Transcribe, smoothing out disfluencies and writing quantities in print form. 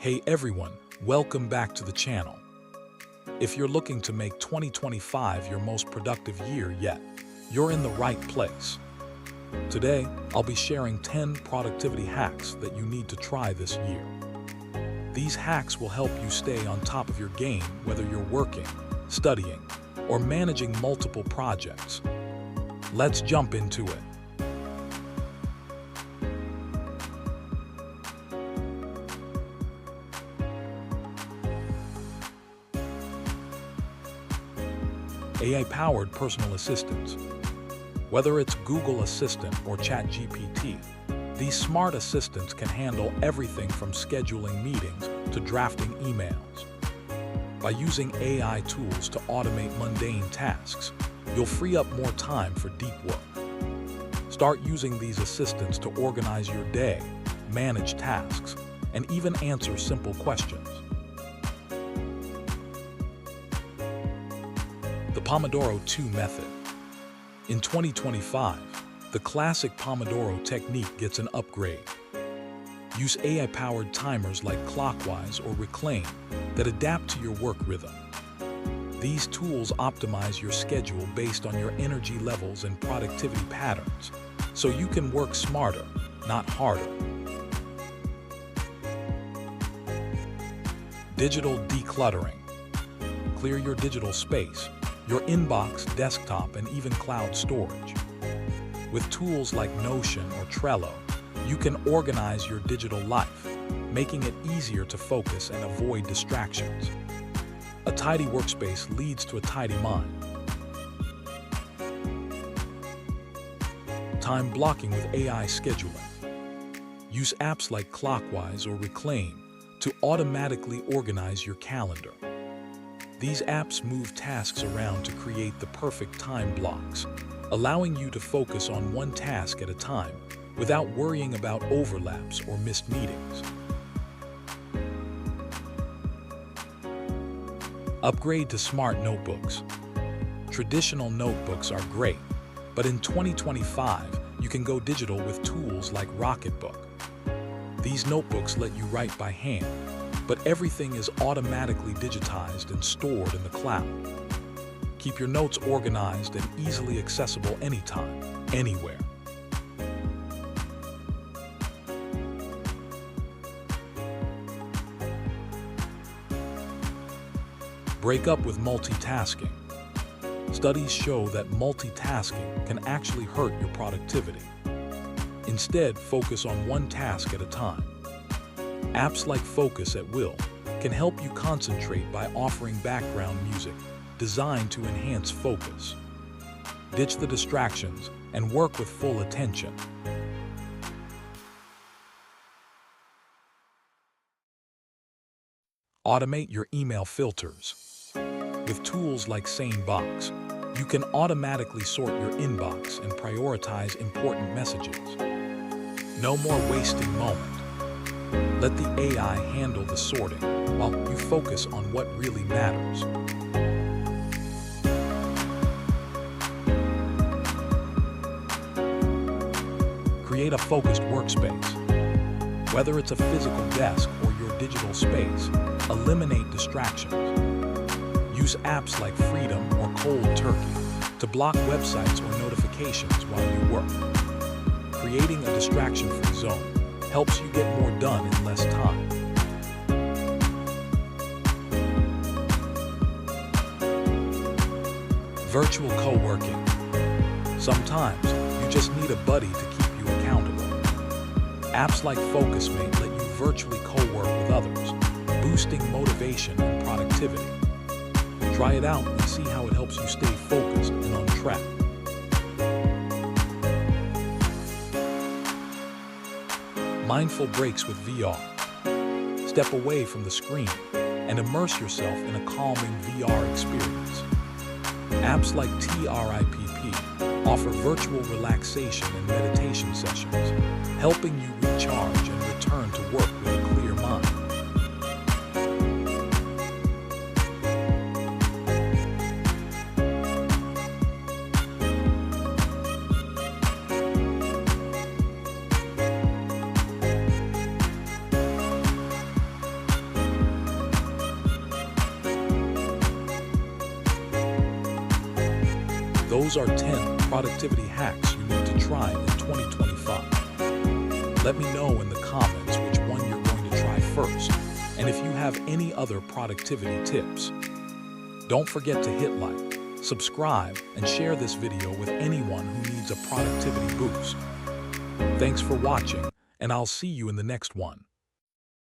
Hey everyone, welcome back to the channel. If you're looking to make 2025 your most productive year yet, you're in the right place. Today, I'll be sharing 10 productivity hacks that you need to try this year. These hacks will help you stay on top of your game whether you're working, studying, or managing multiple projects. Let's jump into it. AI-powered personal assistants. Whether it's Google Assistant or ChatGPT, these smart assistants can handle everything from scheduling meetings to drafting emails. By using AI tools to automate mundane tasks, you'll free up more time for deep work. Start using these assistants to organize your day, manage tasks, and even answer simple questions. The Pomodoro 2 method. In 2025, the classic Pomodoro technique gets an upgrade. Use AI-powered timers like Clockwise or Reclaim that adapt to your work rhythm. These tools optimize your schedule based on your energy levels and productivity patterns, so you can work smarter, not harder. Digital decluttering. Clear your digital space, your inbox, desktop, and even cloud storage. With tools like Notion or Trello, you can organize your digital life, making it easier to focus and avoid distractions. A tidy workspace leads to a tidy mind. Time blocking with AI scheduling. Use apps like Clockwise or Reclaim to automatically organize your calendar. These apps move tasks around to create the perfect time blocks, allowing you to focus on one task at a time without worrying about overlaps or missed meetings. Upgrade to smart notebooks. Traditional notebooks are great, but in 2025, you can go digital with tools like Rocketbook. These notebooks let you write by hand, but everything is automatically digitized and stored in the cloud. Keep your notes organized and easily accessible anytime, anywhere. Break up with multitasking. Studies show that multitasking can actually hurt your productivity. Instead, focus on one task at a time. Apps like Focus at Will can help you concentrate by offering background music designed to enhance focus. Ditch the distractions and work with full attention. Automate your email filters. With tools like SaneBox, you can automatically sort your inbox and prioritize important messages. No more wasting moments. Let the AI handle the sorting while you focus on what really matters. Create a focused workspace. Whether it's a physical desk or your digital space, eliminate distractions. Use apps like Freedom or Cold Turkey to block websites or notifications while you work. Creating a distraction-free zone helps you get more done in less time. Virtual co-working. Sometimes you just need a buddy to keep you accountable. Apps like FocusMate let you virtually co-work with others, boosting motivation and productivity. Try it out and see how it helps you stay focused and on track. Mindful breaks with VR. Step away from the screen and immerse yourself in a calming VR experience. Apps like TRIPP offer virtual relaxation and meditation sessions, helping you recharge and return to work with a clear mind. Those are 10 productivity hacks you need to try in 2025. Let me know in the comments which one you're going to try first, and if you have any other productivity tips. Don't forget to hit like, subscribe, and share this video with anyone who needs a productivity boost. Thanks for watching, and I'll see you in the next one.